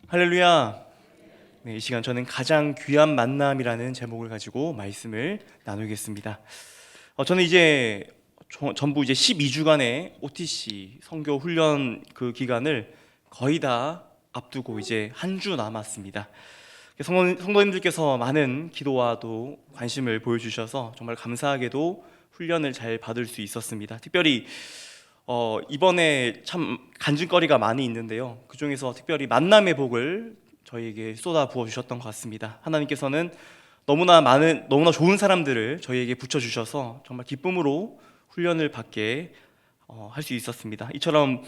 할렐루야. 네, 이 시간 저는 가장 귀한 만남이라는 제목을 가지고 말씀을 나누겠습니다. 저는 전부 12주간의 OTC 선교 훈련 그 기간을 거의 다 앞두고 이제 한 주 남았습니다. 성도님들께서 많은 기도와 또 관심을 보여주셔서 정말 감사하게도 훈련을 잘 받을 수 있었습니다. 특별히 이번에 참 간증거리가 많이 있는데요. 그 중에서 특별히 만남의 복을 저희에게 쏟아 부어 주셨던 것 같습니다. 하나님께서는 너무나 좋은 사람들을 저희에게 붙여 주셔서 정말 기쁨으로 훈련을 받게 할 수 있었습니다. 이처럼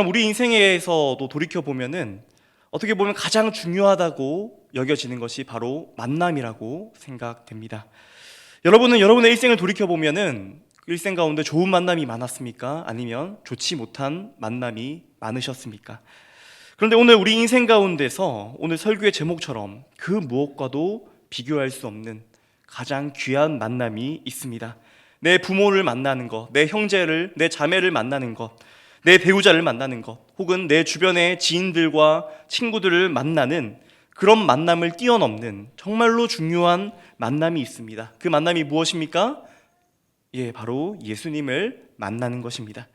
우리 인생에서도 돌이켜 보면은 어떻게 보면 가장 중요하다고 여겨지는 것이 바로 만남이라고 생각됩니다. 여러분은 여러분의 일생을 돌이켜 보면은 일생 가운데 좋은 만남이 많았습니까? 아니면 좋지 못한 만남이 많으셨습니까? 그런데 오늘 우리 인생 가운데서 오늘 설교의 제목처럼 그 무엇과도 비교할 수 없는 가장 귀한 만남이 있습니다. 내 부모를 만나는 것, 내 형제를, 내 자매를 만나는 것, 내 배우자를 만나는 것, 혹은 내 주변의 지인들과 친구들을 만나는 그런 만남을 뛰어넘는 정말로 중요한 만남이 있습니다. 그 만남이 무엇입니까? 바로 예수님을 만나는 것입니다.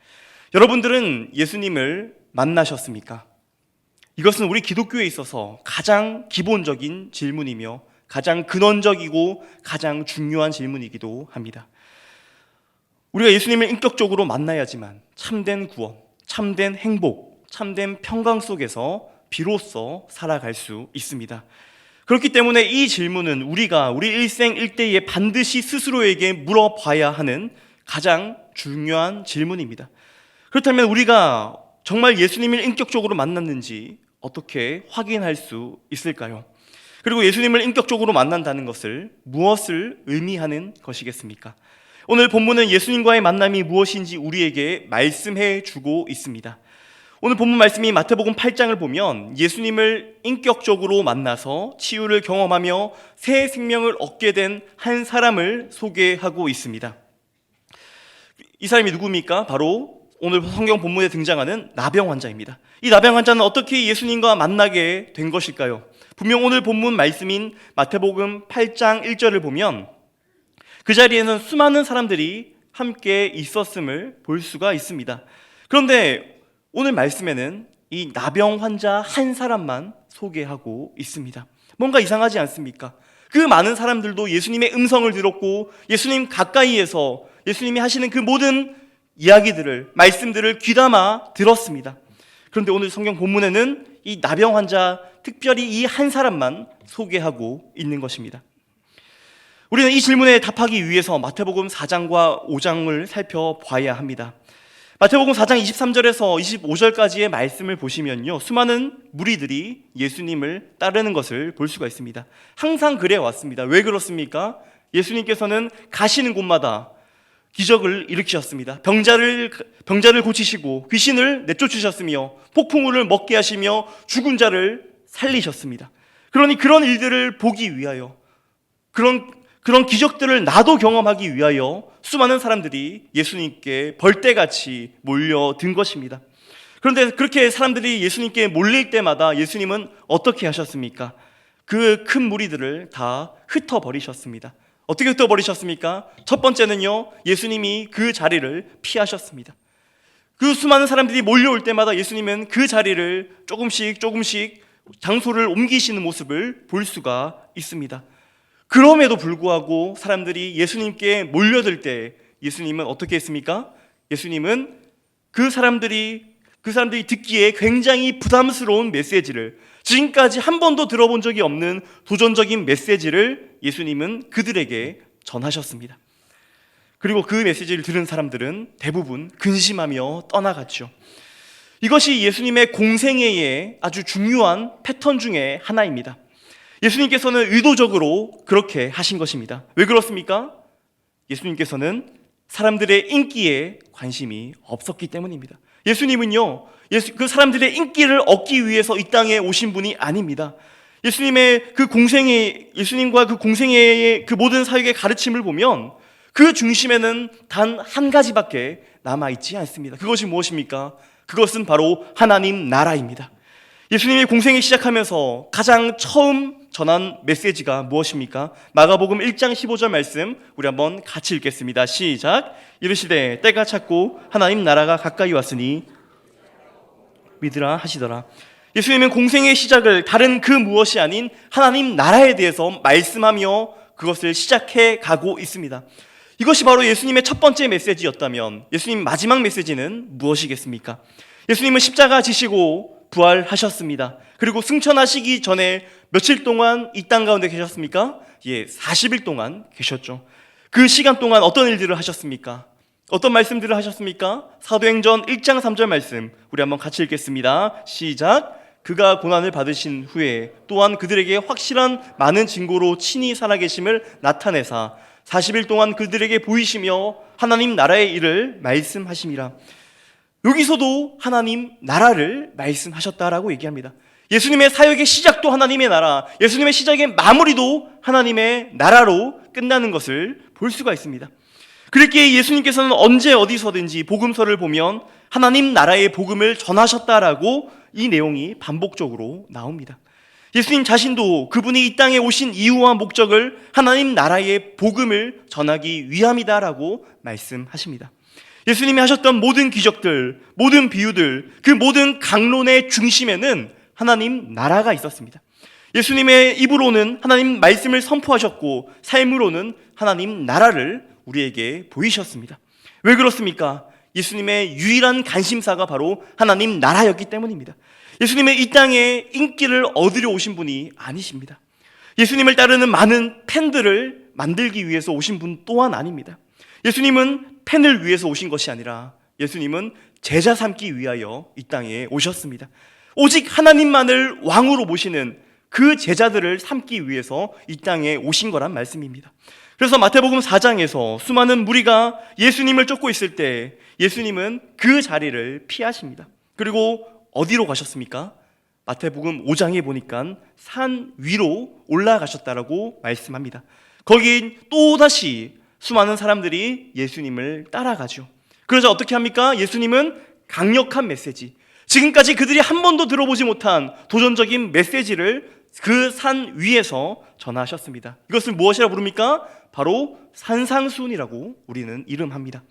여러분들은 예수님을 만나셨습니까? 이것은 우리 기독교에 있어서 가장 기본적인 질문이며 가장 근원적이고 가장 중요한 질문이기도 합니다. 우리가 예수님을 인격적으로 만나야지만 참된 구원, 참된 행복, 참된 평강 속에서 비로소 살아갈 수 있습니다. 그렇기 때문에 이 질문은 우리 일생일대에 반드시 스스로에게 물어봐야 하는 가장 중요한 질문입니다. 그렇다면 우리가 정말 예수님을 인격적으로 만났는지 어떻게 확인할 수 있을까요? 그리고 예수님을 인격적으로 만난다는 것을 무엇을 의미하는 것이겠습니까? 오늘 본문은 예수님과의 만남이 무엇인지 우리에게 말씀해 주고 있습니다. 오늘 본문 말씀이 마태복음 8장을 보면 예수님을 인격적으로 만나서 치유를 경험하며 새 생명을 얻게 된 한 사람을 소개하고 있습니다. 이 사람이 누굽니까? 바로 오늘 성경 본문에 등장하는 나병 환자입니다. 이 나병 환자는 어떻게 예수님과 만나게 된 것일까요? 분명 오늘 본문 말씀인 마태복음 8장 1절을 보면 그 자리에는 수많은 사람들이 함께 있었음을 볼 수가 있습니다. 그런데 오늘 말씀에는 이 나병 환자 한 사람만 소개하고 있습니다. 뭔가 이상하지 않습니까? 그 많은 사람들도 예수님의 음성을 들었고 예수님 가까이에서 예수님이 하시는 그 모든 이야기들을, 말씀들을 귀담아 들었습니다. 그런데 오늘 성경 본문에는 이 나병 환자, 특별히 이 한 사람만 소개하고 있는 것입니다. 우리는 이 질문에 답하기 위해서 마태복음 4장과 5장을 살펴봐야 합니다. 마태복음 4장 23절에서 25절까지의 말씀을 보시면요, 수많은 무리들이 예수님을 따르는 것을 볼 수가 있습니다. 항상 그래 왔습니다. 왜 그렇습니까? 예수님께서는 가시는 곳마다 기적을 일으키셨습니다. 병자를 고치시고 귀신을 내쫓으셨으며 폭풍우를 먹게 하시며 죽은 자를 살리셨습니다. 그러니 그런 일들을 보기 위하여, 그런 기적들을 나도 경험하기 위하여 수많은 사람들이 예수님께 벌떼같이 몰려든 것입니다. 그런데 그렇게 사람들이 예수님께 몰릴 때마다 예수님은 어떻게 하셨습니까? 그 큰 무리들을 다 흩어버리셨습니다. 어떻게 흩어버리셨습니까? 첫 번째는요, 예수님이 그 자리를 피하셨습니다. 그 수많은 사람들이 몰려올 때마다 예수님은 그 자리를 조금씩 장소를 옮기시는 모습을 볼 수가 있습니다. 그럼에도 불구하고 사람들이 예수님께 몰려들 때 예수님은 어떻게 했습니까? 예수님은 그 사람들이 듣기에 굉장히 부담스러운 메시지를, 지금까지 한 번도 들어본 적이 없는 도전적인 메시지를 예수님은 그들에게 전하셨습니다. 그리고 그 메시지를 들은 사람들은 대부분 근심하며 떠나갔죠. 이것이 예수님의 공생애의 아주 중요한 패턴 중에 하나입니다. 예수님께서는 의도적으로 그렇게 하신 것입니다. 왜 그렇습니까? 예수님께서는 사람들의 인기에 관심이 없었기 때문입니다. 예수님은요, 그 사람들의 인기를 얻기 위해서 이 땅에 오신 분이 아닙니다. 예수님과 그 공생애의 그 모든 사역의 가르침을 보면 그 중심에는 단 한 가지밖에 남아있지 않습니다. 그것이 무엇입니까? 그것은 바로 하나님 나라입니다. 예수님이 공생이 시작하면서 가장 처음 전한 메시지가 무엇입니까? 마가복음 1장 15절 말씀 우리 한번 같이 읽겠습니다. 시작. 이르시되 때가 찼고 하나님 나라가 가까이 왔으니 믿으라 하시더라. 예수님은 공생의 시작을 다른 그 무엇이 아닌 하나님 나라에 대해서 말씀하며 그것을 시작해 가고 있습니다. 이것이 바로 예수님의 첫 번째 메시지였다면 예수님 마지막 메시지는 무엇이겠습니까? 예수님은 십자가 지시고 부활하셨습니다. 그리고 승천하시기 전에 며칠 동안 이 땅 가운데 계셨습니까? 40일 동안 계셨죠. 그 시간 동안 어떤 일들을 하셨습니까? 어떤 말씀들을 하셨습니까? 사도행전 1장 3절 말씀 우리 한번 같이 읽겠습니다. 시작. 그가 고난을 받으신 후에 또한 그들에게 확실한 많은 증거로 친히 살아계심을 나타내사 40일 동안 그들에게 보이시며 하나님 나라의 일을 말씀하심이라. 여기서도 하나님 나라를 말씀하셨다라고 얘기합니다. 예수님의 사역의 시작도 하나님의 나라, 예수님의 시작의 마무리도 하나님의 나라로 끝나는 것을 볼 수가 있습니다. 그렇기에 예수님께서는 언제 어디서든지 복음서를 보면 하나님 나라의 복음을 전하셨다라고 이 내용이 반복적으로 나옵니다. 예수님 자신도 그분이 이 땅에 오신 이유와 목적을 하나님 나라의 복음을 전하기 위함이다라고 말씀하십니다. 예수님이 하셨던 모든 기적들, 모든 비유들, 그 모든 강론의 중심에는 하나님 나라가 있었습니다. 예수님의 입으로는 하나님 말씀을 선포하셨고 삶으로는 하나님 나라를 우리에게 보이셨습니다. 왜 그렇습니까? 예수님의 유일한 관심사가 바로 하나님 나라였기 때문입니다. 예수님의 이 땅에 인기를 얻으려 오신 분이 아니십니다. 예수님을 따르는 많은 팬들을 만들기 위해서 오신 분 또한 아닙니다. 예수님은 팬을 위해서 오신 것이 아니라 예수님은 제자 삼기 위하여 이 땅에 오셨습니다. 오직 하나님만을 왕으로 모시는 그 제자들을 삼기 위해서 이 땅에 오신 거란 말씀입니다. 그래서 마태복음 4장에서 수많은 무리가 예수님을 쫓고 있을 때 예수님은 그 자리를 피하십니다. 그리고 어디로 가셨습니까? 마태복음 5장에 보니까 산 위로 올라가셨다라고 말씀합니다. 거긴 또다시 수많은 사람들이 예수님을 따라가죠. 그러자 어떻게 합니까? 예수님은 강력한 메시지, 지금까지 그들이 한 번도 들어보지 못한 도전적인 메시지를 그 산 위에서 전하셨습니다. 이것을 무엇이라 부릅니까? 바로 산상수훈이라고 우리는 이름합니다.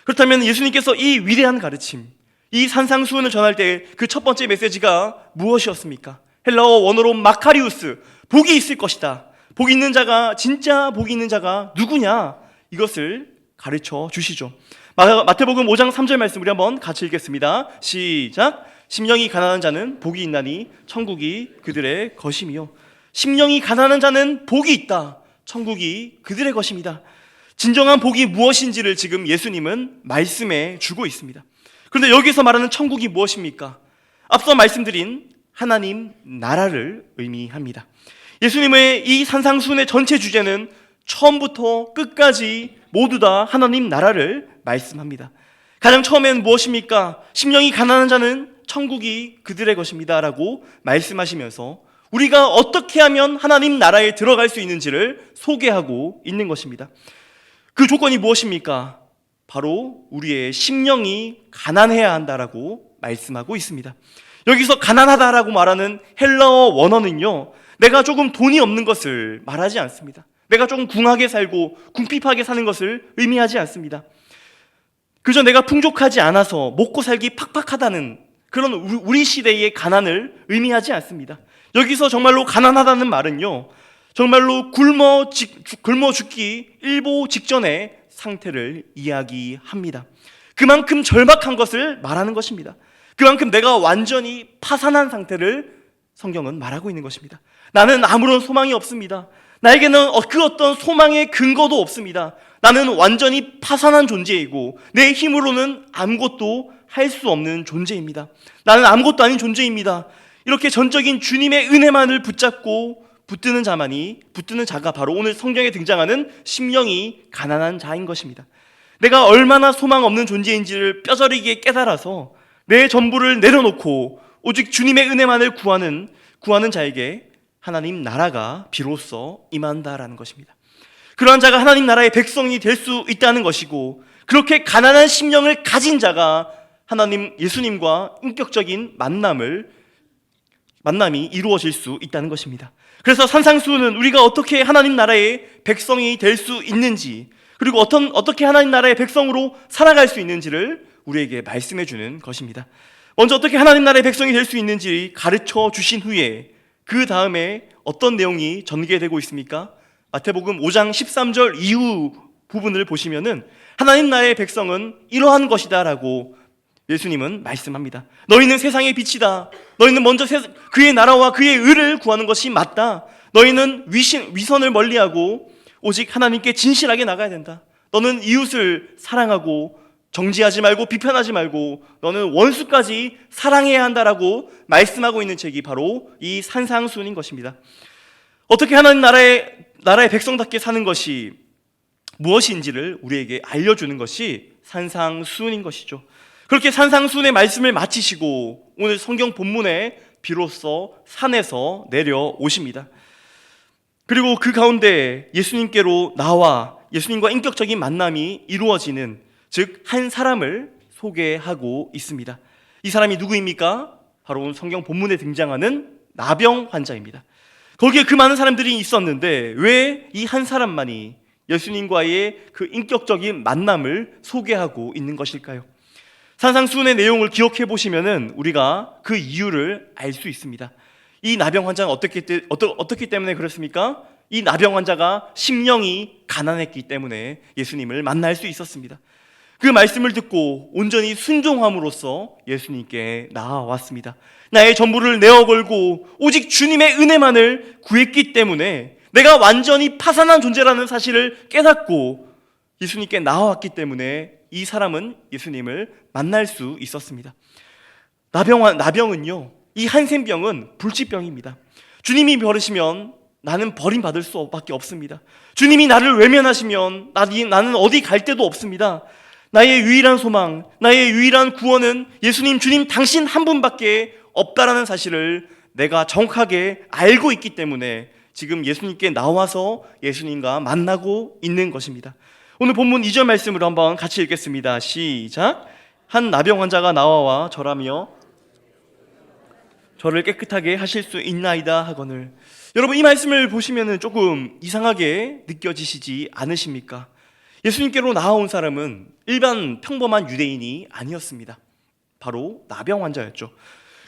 그렇다면 예수님께서 이 위대한 가르침, 이 산상수훈을 전할 때 그 첫 번째 메시지가 무엇이었습니까? 헬라어 원어로 마카리우스, 복이 있을 것이다. 복이 있는 자가, 진짜 복이 있는 자가 누구냐? 이것을 가르쳐 주시죠. 마태복음 5장 3절 말씀 우리 한번 같이 읽겠습니다. 시작. 심령이 가난한 자는 복이 있나니 천국이 그들의 것이며. 심령이 가난한 자는 복이 있다. 천국이 그들의 것입니다. 진정한 복이 무엇인지를 지금 예수님은 말씀해 주고 있습니다. 그런데 여기서 말하는 천국이 무엇입니까? 앞서 말씀드린 하나님 나라를 의미합니다. 예수님의 이 산상수훈의 전체 주제는 처음부터 끝까지 모두 다 하나님 나라를 말씀합니다. 가장 처음엔 무엇입니까? 심령이 가난한 자는 천국이 그들의 것입니다 라고 말씀하시면서 우리가 어떻게 하면 하나님 나라에 들어갈 수 있는지를 소개하고 있는 것입니다. 그 조건이 무엇입니까? 바로 우리의 심령이 가난해야 한다라고 말씀하고 있습니다. 여기서 가난하다라고 말하는 헬라어 원어는요, 내가 조금 돈이 없는 것을 말하지 않습니다. 내가 조금 궁하게 살고 궁핍하게 사는 것을 의미하지 않습니다. 그저 내가 풍족하지 않아서 먹고 살기 팍팍하다는 그런 우리 시대의 가난을 의미하지 않습니다. 여기서 정말로 가난하다는 말은요, 정말로 굶어 죽기 일보 직전의 상태를 이야기합니다. 그만큼 절박한 것을 말하는 것입니다. 그만큼 내가 완전히 파산한 상태를 성경은 말하고 있는 것입니다. 나는 아무런 소망이 없습니다. 나에게는 그 어떤 소망의 근거도 없습니다. 나는 완전히 파산한 존재이고 내 힘으로는 아무것도 할 수 없는 존재입니다. 나는 아무것도 아닌 존재입니다. 이렇게 전적인 주님의 은혜만을 붙잡고 붙드는 자가 바로 오늘 성경에 등장하는 심령이 가난한 자인 것입니다. 내가 얼마나 소망 없는 존재인지를 뼈저리게 깨달아서 내 전부를 내려놓고 오직 주님의 은혜만을 구하는 자에게 하나님 나라가 비로소 임한다라는 것입니다. 그러한 자가 하나님 나라의 백성이 될 수 있다는 것이고, 그렇게 가난한 심령을 가진 자가 하나님 예수님과 인격적인 만남을 만남이 이루어질 수 있다는 것입니다. 그래서 산상수훈은 우리가 어떻게 하나님 나라의 백성이 될 수 있는지, 그리고 어떻게 하나님 나라의 백성으로 살아갈 수 있는지를 우리에게 말씀해 주는 것입니다. 먼저 어떻게 하나님 나라의 백성이 될 수 있는지 가르쳐 주신 후에 그 다음에 어떤 내용이 전개되고 있습니까? 마태복음 5장 13절 이후 부분을 보시면은 하나님 나라의 백성은 이러한 것이다 라고 예수님은 말씀합니다. 너희는 세상의 빛이다. 너희는 먼저 그의 나라와 그의 의를 구하는 것이 맞다. 너희는 위선을 멀리하고 오직 하나님께 진실하게 나가야 된다. 너는 이웃을 사랑하고 정죄하지 말고 비판하지 말고 너는 원수까지 사랑해야 한다라고 말씀하고 있는 책이 바로 이 산상수훈인 것입니다. 어떻게 하나님 나라의 백성답게 사는 것이 무엇인지를 우리에게 알려주는 것이 산상수훈인 것이죠. 그렇게 산상수훈의 말씀을 마치시고 오늘 성경 본문에 비로소 산에서 내려오십니다. 그리고 그 가운데 예수님께로 나와 예수님과 인격적인 만남이 이루어지는, 즉 한 사람을 소개하고 있습니다. 이 사람이 누구입니까? 바로 성경 본문에 등장하는 나병 환자입니다. 거기에 그 많은 사람들이 있었는데 왜 이 한 사람만이 예수님과의 그 인격적인 만남을 소개하고 있는 것일까요? 산상수훈의 내용을 기억해 보시면은 우리가 그 이유를 알 수 있습니다. 이 나병 환자는 어떻기 때문에 그렇습니까? 이 나병 환자가 심령이 가난했기 때문에 예수님을 만날 수 있었습니다. 그 말씀을 듣고 온전히 순종함으로써 예수님께 나아왔습니다. 나의 전부를 내어 걸고 오직 주님의 은혜만을 구했기 때문에 내가 완전히 파산한 존재라는 사실을 깨닫고 예수님께 나아왔기 때문에 이 사람은 예수님을 만날 수 있었습니다. 나병은요, 이 한센병은 불치병입니다. 주님이 버리시면 나는 버림받을 수밖에 없습니다. 주님이 나를 외면하시면 나는 어디 갈 데도 없습니다. 나의 유일한 소망, 나의 유일한 구원은 예수님, 주님 당신 한 분밖에 없다라는 사실을 내가 정확하게 알고 있기 때문에 지금 예수님께 나와서 예수님과 만나고 있는 것입니다. 오늘 본문 2절 말씀으로 한번 같이 읽겠습니다. 시작. 한 나병 환자가 나와 절하며 저를 깨끗하게 하실 수 있나이다 하거늘. 여러분, 이 말씀을 보시면 조금 이상하게 느껴지시지 않으십니까? 예수님께로 나아온 사람은 일반 평범한 유대인이 아니었습니다. 바로 나병 환자였죠.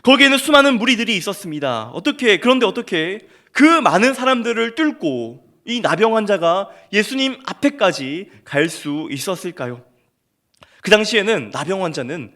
거기에는 수많은 무리들이 있었습니다. 그런데 어떻게 그 많은 사람들을 뚫고 이 나병 환자가 예수님 앞에까지 갈 수 있었을까요? 그 당시에는 나병 환자는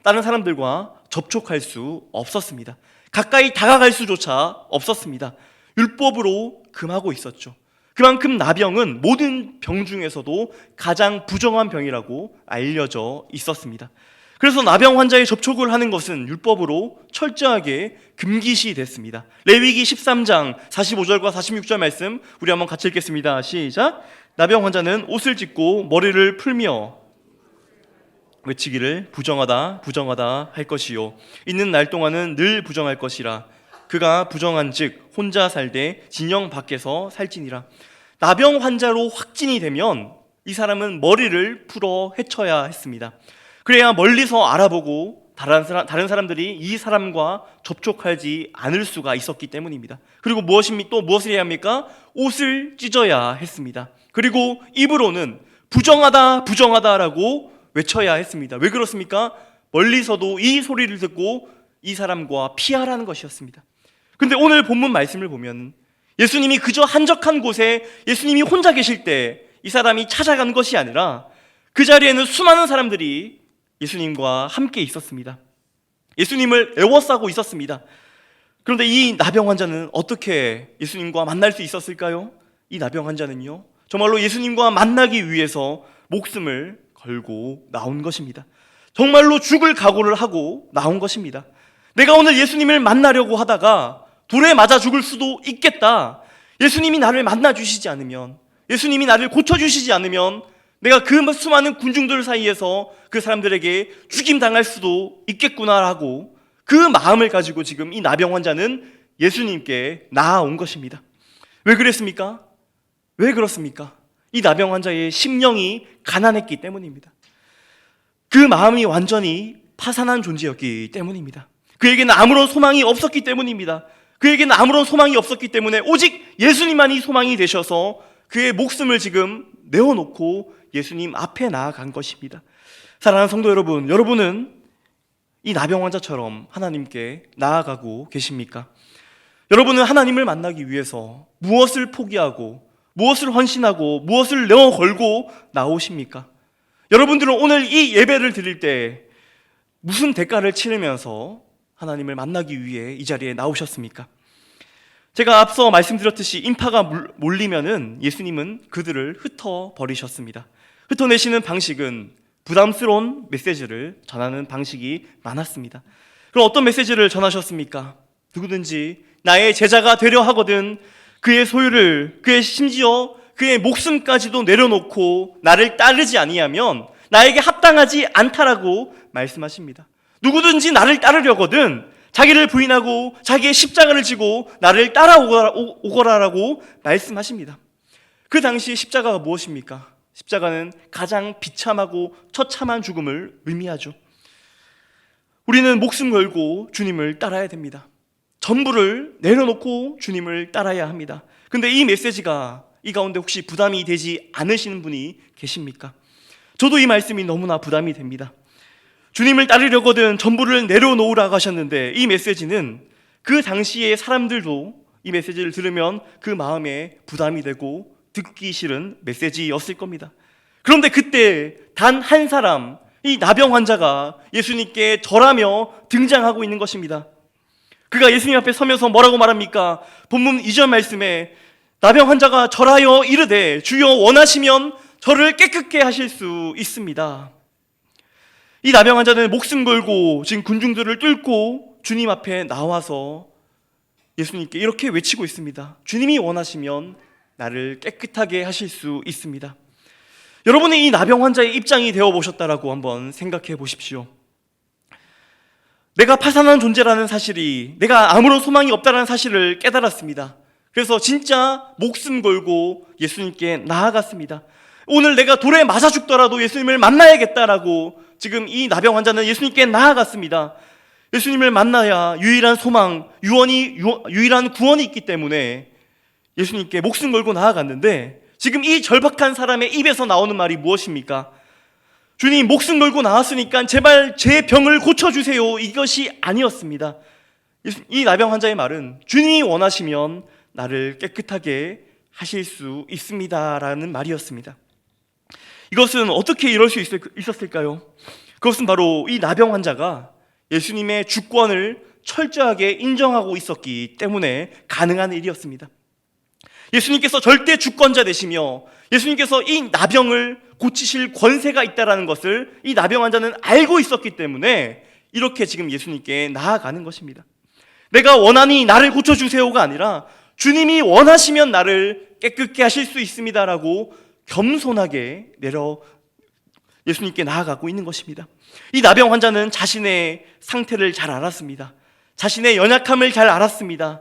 다른 사람들과 접촉할 수 없었습니다. 가까이 다가갈 수조차 없었습니다. 율법으로 금하고 있었죠. 그만큼 나병은 모든 병 중에서도 가장 부정한 병이라고 알려져 있었습니다. 그래서 나병 환자의 접촉을 하는 것은 율법으로 철저하게 금기시됐습니다. 레위기 13장 45절과 46절 말씀 우리 한번 같이 읽겠습니다. 시작. 나병 환자는 옷을 찢고 머리를 풀며 외치기를 부정하다 부정하다 할 것이요 있는 날 동안은 늘 부정할 것이라. 그가 부정한즉 혼자 살되 진영 밖에서 살지니라. 나병 환자로 확진이 되면 이 사람은 머리를 풀어 헤쳐야 했습니다. 그래야 멀리서 알아보고 다른 사람들이 이 사람과 접촉하지 않을 수가 있었기 때문입니다. 그리고 무엇을 해야 합니까? 옷을 찢어야 했습니다. 그리고 입으로는 부정하다 부정하다라고 외쳐야 했습니다. 왜 그렇습니까? 멀리서도 이 소리를 듣고 이 사람과 피하라는 것이었습니다. 근데 오늘 본문 말씀을 보면 예수님이 그저 한적한 곳에 예수님이 혼자 계실 때 이 사람이 찾아간 것이 아니라 그 자리에는 수많은 사람들이 예수님과 함께 있었습니다. 예수님을 애워싸고 있었습니다. 그런데 이 나병 환자는 어떻게 예수님과 만날 수 있었을까요? 이 나병 환자는요, 정말로 예수님과 만나기 위해서 목숨을 걸고 나온 것입니다. 정말로 죽을 각오를 하고 나온 것입니다. 내가 오늘 예수님을 만나려고 하다가 돌에 맞아 죽을 수도 있겠다. 예수님이 나를 만나 주시지 않으면, 예수님이 나를 고쳐주시지 않으면 내가 그 수많은 군중들 사이에서 그 사람들에게 죽임당할 수도 있겠구나라고 그 마음을 가지고 지금 이 나병 환자는 예수님께 나아온 것입니다. 왜 그랬습니까? 왜 그렇습니까? 이 나병 환자의 심령이 가난했기 때문입니다. 그 마음이 완전히 파산한 존재였기 때문입니다. 그에게는 아무런 소망이 없었기 때문입니다. 그에게는 아무런 소망이 없었기 때문에 오직 예수님만이 소망이 되셔서 그의 목숨을 지금 내어놓고 예수님 앞에 나아간 것입니다. 사랑하는 성도 여러분, 여러분은 이 나병 환자처럼 하나님께 나아가고 계십니까? 여러분은 하나님을 만나기 위해서 무엇을 포기하고 무엇을 헌신하고 무엇을 내어 걸고 나오십니까? 여러분들은 오늘 이 예배를 드릴 때 무슨 대가를 치르면서 하나님을 만나기 위해 이 자리에 나오셨습니까? 제가 앞서 말씀드렸듯이 인파가 몰리면은 예수님은 그들을 흩어버리셨습니다. 흩어내시는 방식은 부담스러운 메시지를 전하는 방식이 많았습니다. 그럼 어떤 메시지를 전하셨습니까? 누구든지 나의 제자가 되려 하거든 그의 소유를, 그의 심지어 그의 목숨까지도 내려놓고 나를 따르지 아니하면 나에게 합당하지 않다라고 말씀하십니다. 누구든지 나를 따르려거든 자기를 부인하고 자기의 십자가를 지고 나를 따라오거라라고 말씀하십니다. 그 당시 십자가가 무엇입니까? 십자가는 가장 비참하고 처참한 죽음을 의미하죠. 우리는 목숨 걸고 주님을 따라야 됩니다. 전부를 내려놓고 주님을 따라야 합니다. 근데 이 메시지가 이 가운데 혹시 부담이 되지 않으시는 분이 계십니까? 저도 이 말씀이 너무나 부담이 됩니다. 주님을 따르려거든 전부를 내려놓으라고 하셨는데 이 메시지는 그 당시의 사람들도 이 메시지를 들으면 그 마음에 부담이 되고 듣기 싫은 메시지였을 겁니다. 그런데 그때 단 한 사람, 이 나병 환자가 예수님께 절하며 등장하고 있는 것입니다. 그가 예수님 앞에 서면서 뭐라고 말합니까? 본문 2절 말씀에 나병 환자가 절하여 이르되 주여 원하시면 저를 깨끗게 하실 수 있습니다. 이 나병 환자는 목숨 걸고 지금 군중들을 뚫고 주님 앞에 나와서 예수님께 이렇게 외치고 있습니다. 주님이 원하시면 나를 깨끗하게 하실 수 있습니다. 여러분이 이 나병 환자의 입장이 되어보셨다라고 한번 생각해 보십시오. 내가 파산한 존재라는 사실이, 내가 아무런 소망이 없다는 사실을 깨달았습니다. 그래서 진짜 목숨 걸고 예수님께 나아갔습니다. 오늘 내가 돌에 맞아 죽더라도 예수님을 만나야겠다라고 지금 이 나병 환자는 예수님께 나아갔습니다. 예수님을 만나야 유일한 소망, 유일한 구원이 있기 때문에 예수님께 목숨 걸고 나아갔는데 지금 이 절박한 사람의 입에서 나오는 말이 무엇입니까? 주님, 목숨 걸고 나왔으니까 제발 제 병을 고쳐주세요. 이것이 아니었습니다. 이 나병 환자의 말은 주님이 원하시면 나를 깨끗하게 하실 수 있습니다 라는 말이었습니다. 이것은 어떻게 이럴 수 있었을까요? 그것은 바로 이 나병 환자가 예수님의 주권을 철저하게 인정하고 있었기 때문에 가능한 일이었습니다. 예수님께서 절대 주권자 되시며 예수님께서 이 나병을 고치실 권세가 있다는 것을 이 나병 환자는 알고 있었기 때문에 이렇게 지금 예수님께 나아가는 것입니다. 내가 원하니 나를 고쳐주세요가 아니라 주님이 원하시면 나를 깨끗게 하실 수 있습니다라고 겸손하게 예수님께 나아가고 있는 것입니다. 이 나병 환자는 자신의 상태를 잘 알았습니다. 자신의 연약함을 잘 알았습니다.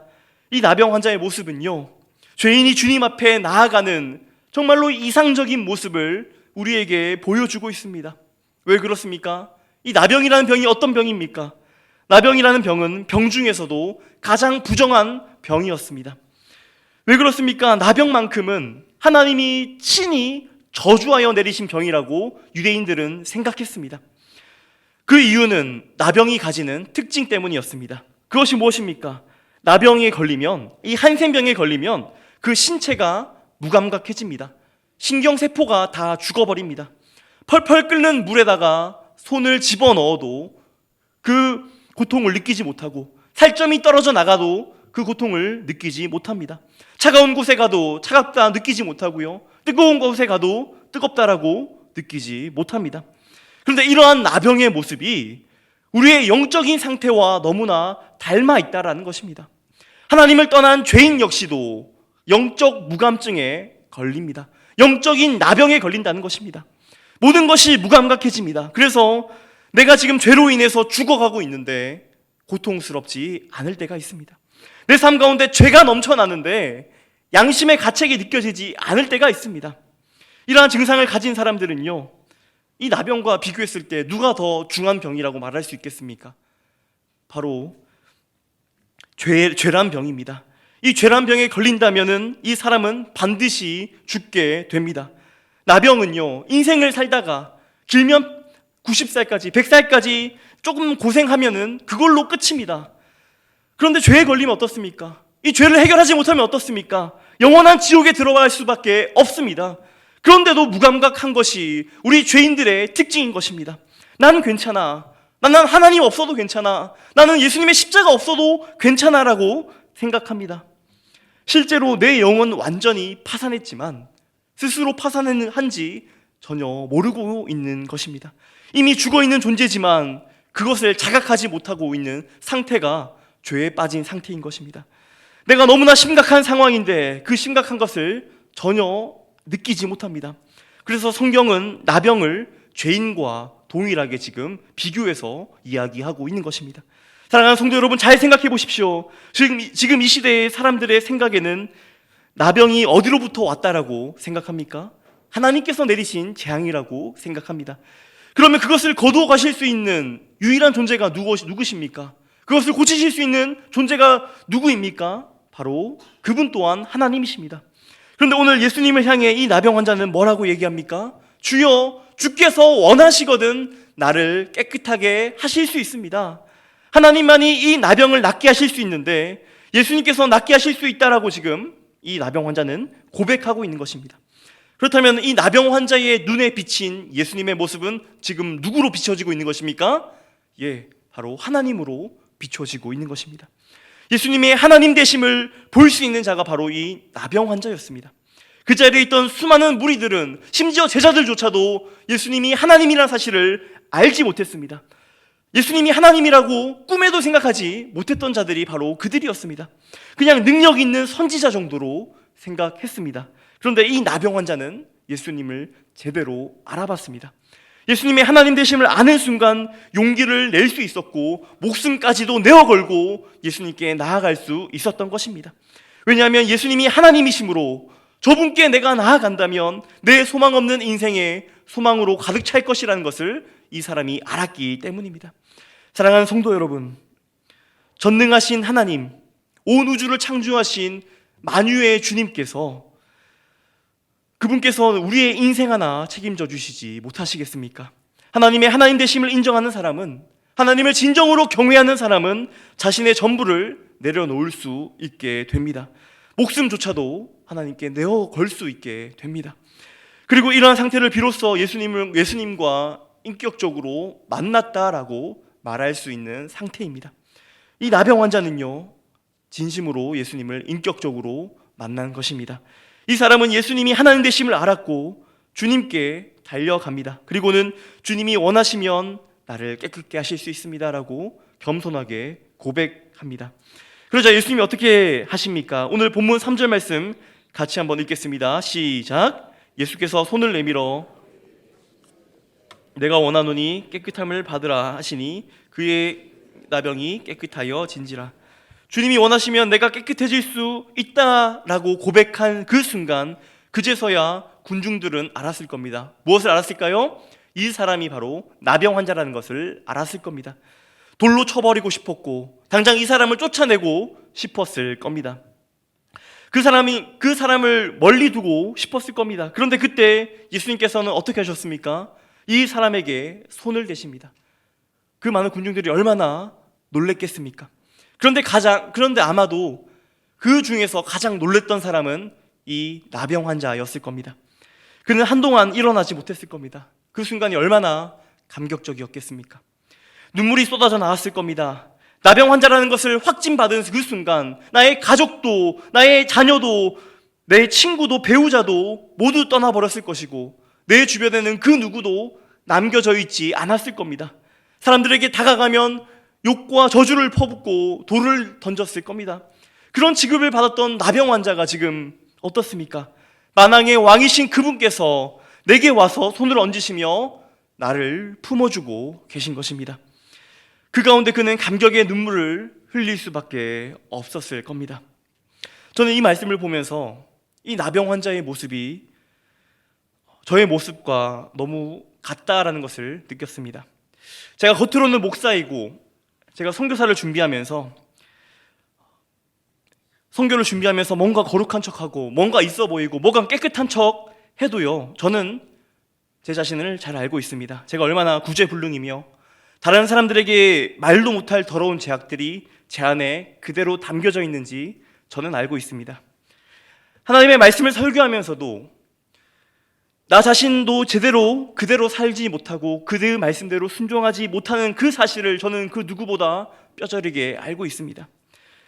이 나병 환자의 모습은요, 죄인이 주님 앞에 나아가는 정말로 이상적인 모습을 우리에게 보여주고 있습니다. 왜 그렇습니까? 이 나병이라는 병이 어떤 병입니까? 나병이라는 병은 병 중에서도 가장 부정한 병이었습니다. 왜 그렇습니까? 나병만큼은 하나님이 친히 저주하여 내리신 병이라고 유대인들은 생각했습니다. 그 이유는 나병이 가지는 특징 때문이었습니다. 그것이 무엇입니까? 나병에 걸리면, 이 한센병에 걸리면 그 신체가 무감각해집니다. 신경세포가 다 죽어버립니다. 펄펄 끓는 물에다가 손을 집어넣어도 그 고통을 느끼지 못하고, 살점이 떨어져 나가도 그 고통을 느끼지 못합니다. 차가운 곳에 가도 차갑다 느끼지 못하고요, 뜨거운 곳에 가도 뜨겁다라고 느끼지 못합니다. 그런데 이러한 나병의 모습이 우리의 영적인 상태와 너무나 닮아 있다라는 것입니다. 하나님을 떠난 죄인 역시도 영적 무감증에 걸립니다. 영적인 나병에 걸린다는 것입니다. 모든 것이 무감각해집니다. 그래서 내가 지금 죄로 인해서 죽어가고 있는데 고통스럽지 않을 때가 있습니다. 내 삶 가운데 죄가 넘쳐나는데 양심의 가책이 느껴지지 않을 때가 있습니다. 이러한 증상을 가진 사람들은요, 이 나병과 비교했을 때 누가 더 중한 병이라고 말할 수 있겠습니까? 바로 죄란 병입니다. 이 죄란 병에 걸린다면은 이 사람은 반드시 죽게 됩니다. 나병은요, 인생을 살다가 길면 90살까지, 100살까지 조금 고생하면은 그걸로 끝입니다. 그런데 죄에 걸리면 어떻습니까? 이 죄를 해결하지 못하면 어떻습니까? 영원한 지옥에 들어갈 수밖에 없습니다. 그런데도 무감각한 것이 우리 죄인들의 특징인 것입니다. 나는 괜찮아. 나는 하나님 없어도 괜찮아. 나는 예수님의 십자가 없어도 괜찮아라고 생각합니다. 실제로 내 영은 완전히 파산했지만 스스로 파산한지 전혀 모르고 있는 것입니다. 이미 죽어있는 존재지만 그것을 자각하지 못하고 있는 상태가 죄에 빠진 상태인 것입니다. 내가 너무나 심각한 상황인데 그 심각한 것을 전혀 느끼지 못합니다. 그래서 성경은 나병을 죄인과 동일하게 지금 비교해서 이야기하고 있는 것입니다. 사랑하는 성도 여러분, 잘 생각해 보십시오. 지금 이 시대의 사람들의 생각에는 나병이 어디로부터 왔다라고 생각합니까? 하나님께서 내리신 재앙이라고 생각합니다. 그러면 그것을 거두어 가실 수 있는 유일한 존재가 누구십니까? 그것을 고치실 수 있는 존재가 누구입니까? 바로 그분 또한 하나님이십니다. 그런데 오늘 예수님을 향해 이 나병 환자는 뭐라고 얘기합니까? 주여, 주께서 원하시거든 나를 깨끗하게 하실 수 있습니다. 하나님만이 이 나병을 낫게 하실 수 있는데 예수님께서 낫게 하실 수 있다라고 지금 이 나병 환자는 고백하고 있는 것입니다. 그렇다면 이 나병 환자의 눈에 비친 예수님의 모습은 지금 누구로 비춰지고 있는 것입니까? 바로 하나님으로 비춰지고 있는 것입니다. 예수님의 하나님 되심을 볼 수 있는 자가 바로 이 나병 환자였습니다. 그 자리에 있던 수많은 무리들은, 심지어 제자들조차도 예수님이 하나님이라는 사실을 알지 못했습니다. 예수님이 하나님이라고 꿈에도 생각하지 못했던 자들이 바로 그들이었습니다. 그냥 능력 있는 선지자 정도로 생각했습니다. 그런데 이 나병 환자는 예수님을 제대로 알아봤습니다. 예수님의 하나님 되심을 아는 순간 용기를 낼 수 있었고 목숨까지도 내어 걸고 예수님께 나아갈 수 있었던 것입니다. 왜냐하면 예수님이 하나님이심으로 저분께 내가 나아간다면 내 소망 없는 인생에 소망으로 가득 찰 것이라는 것을 이 사람이 알았기 때문입니다. 사랑하는 성도 여러분, 전능하신 하나님, 온 우주를 창조하신 만유의 주님께서 그분께서 우리의 인생 하나 책임져 주시지 못하시겠습니까? 하나님의 하나님 되심을 인정하는 사람은, 하나님을 진정으로 경외하는 사람은 자신의 전부를 내려놓을 수 있게 됩니다. 목숨조차도 하나님께 내어 걸 수 있게 됩니다. 그리고 이러한 상태를 비로소 예수님과 인격적으로 만났다라고 말할 수 있는 상태입니다. 이 나병 환자는요, 진심으로 예수님을 인격적으로 만난 것입니다. 이 사람은 예수님이 하나님 되심을 알았고 주님께 달려갑니다. 그리고는 주님이 원하시면 나를 깨끗게 하실 수 있습니다라고 겸손하게 고백합니다. 그러자 예수님이 어떻게 하십니까? 오늘 본문 3절 말씀 같이 한번 읽겠습니다. 시작. 예수께서 손을 내밀어 내가 원하노니 깨끗함을 받으라 하시니 그의 나병이 깨끗하여 진지라. 주님이 원하시면 내가 깨끗해질 수 있다라고 고백한 그 순간 그제서야 군중들은 알았을 겁니다. 무엇을 알았을까요? 이 사람이 바로 나병 환자라는 것을 알았을 겁니다. 돌로 쳐버리고 싶었고 당장 이 사람을 쫓아내고 싶었을 겁니다. 그 사람을 멀리 두고 싶었을 겁니다. 그런데 그때 예수님께서는 어떻게 하셨습니까? 이 사람에게 손을 대십니다. 그 많은 군중들이 얼마나 놀랬겠습니까? 그런데 아마도 그 중에서 가장 놀랬던 사람은 이 나병 환자였을 겁니다. 그는 한동안 일어나지 못했을 겁니다. 그 순간이 얼마나 감격적이었겠습니까? 눈물이 쏟아져 나왔을 겁니다. 나병 환자라는 것을 확진받은 그 순간 나의 가족도, 나의 자녀도, 내 친구도, 배우자도 모두 떠나버렸을 것이고 내 주변에는 그 누구도 남겨져 있지 않았을 겁니다. 사람들에게 다가가면 욕과 저주를 퍼붓고 돌을 던졌을 겁니다. 그런 취급을 받았던 나병 환자가 지금 어떻습니까? 만왕의 왕이신 그분께서 내게 와서 손을 얹으시며 나를 품어주고 계신 것입니다. 그 가운데 그는 감격의 눈물을 흘릴 수밖에 없었을 겁니다. 저는 이 말씀을 보면서 이 나병 환자의 모습이 저의 모습과 너무 같다라는 것을 느꼈습니다. 제가 겉으로는 목사이고 제가 선교를 준비하면서 뭔가 거룩한 척하고 뭔가 있어 보이고 뭔가 깨끗한 척 해도요, 저는 제 자신을 잘 알고 있습니다. 제가 얼마나 구제불능이며 다른 사람들에게 말도 못할 더러운 죄악들이 제 안에 그대로 담겨져 있는지 저는 알고 있습니다. 하나님의 말씀을 설교하면서도 나 자신도 제대로 그대로 살지 못하고 그 말씀대로 순종하지 못하는 그 사실을 저는 그 누구보다 뼈저리게 알고 있습니다.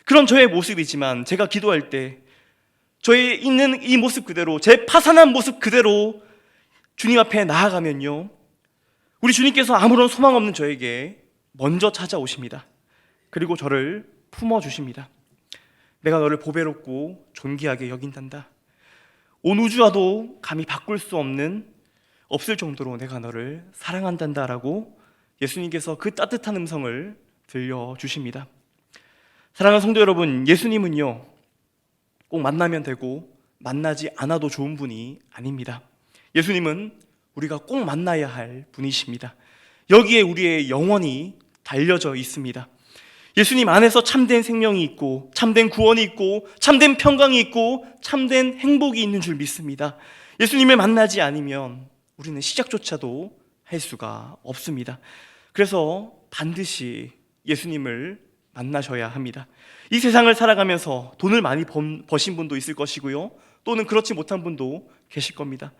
그런 저의 모습이지만 제가 기도할 때 저의 있는 이 모습 그대로, 제 파산한 모습 그대로 주님 앞에 나아가면요, 우리 주님께서 아무런 소망 없는 저에게 먼저 찾아오십니다. 그리고 저를 품어주십니다. 내가 너를 보배롭고 존귀하게 여긴단다. 온 우주와도 감히 바꿀 수 없을 정도로 내가 너를 사랑한단다라고 예수님께서 그 따뜻한 음성을 들려주십니다. 사랑하는 성도 여러분, 예수님은요, 꼭 만나면 되고 만나지 않아도 좋은 분이 아닙니다. 예수님은 우리가 꼭 만나야 할 분이십니다. 여기에 우리의 영혼이 달려져 있습니다. 예수님 안에서 참된 생명이 있고 참된 구원이 있고 참된 평강이 있고 참된 행복이 있는 줄 믿습니다. 예수님을 만나지 않으면 우리는 시작조차도 할 수가 없습니다. 그래서 반드시 예수님을 만나셔야 합니다. 이 세상을 살아가면서 돈을 많이 버신 분도 있을 것이고요, 또는 그렇지 못한 분도 계실 겁니다.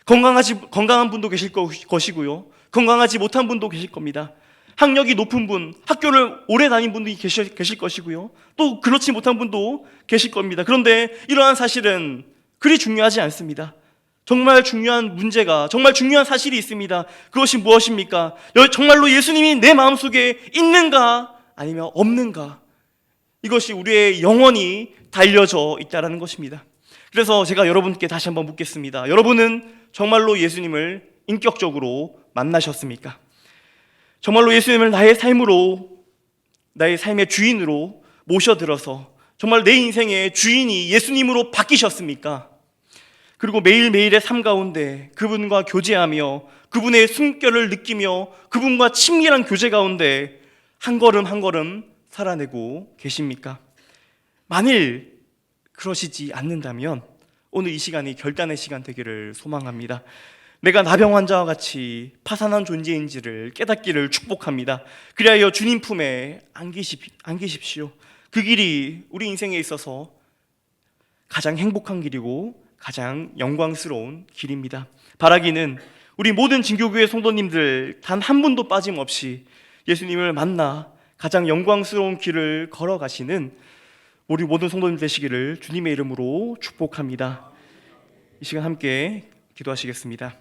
건강한 분도 계실 것이고요, 건강하지 못한 분도 계실 겁니다. 학력이 높은 분, 학교를 오래 다닌 분도 계실 것이고요, 또 그렇지 못한 분도 계실 겁니다. 그런데 이러한 사실은 그리 중요하지 않습니다. 정말 중요한 문제가, 정말 중요한 사실이 있습니다. 그것이 무엇입니까? 정말로 예수님이 내 마음속에 있는가 아니면 없는가, 이것이 우리의 영혼이 달려져 있다는 것입니다. 그래서 제가 여러분께 다시 한번 묻겠습니다. 여러분은 정말로 예수님을 인격적으로 만나셨습니까? 정말로 예수님을 나의 삶의 주인으로 모셔들어서 정말 내 인생의 주인이 예수님으로 바뀌셨습니까? 그리고 매일매일의 삶 가운데 그분과 교제하며 그분의 숨결을 느끼며 그분과 친밀한 교제 가운데 한 걸음 한 걸음 살아내고 계십니까? 만일 그러시지 않는다면 오늘 이 시간이 결단의 시간 되기를 소망합니다. 내가 나병 환자와 같이 파산한 존재인지를 깨닫기를 축복합니다. 그리하여 주님 품에 안기십시오. 그 길이 우리 인생에 있어서 가장 행복한 길이고 가장 영광스러운 길입니다. 바라기는 우리 모든 진교교회 성도님들 단 한 분도 빠짐없이 예수님을 만나 가장 영광스러운 길을 걸어가시는 우리 모든 성도님 되시기를 주님의 이름으로 축복합니다. 이 시간 함께 기도하시겠습니다.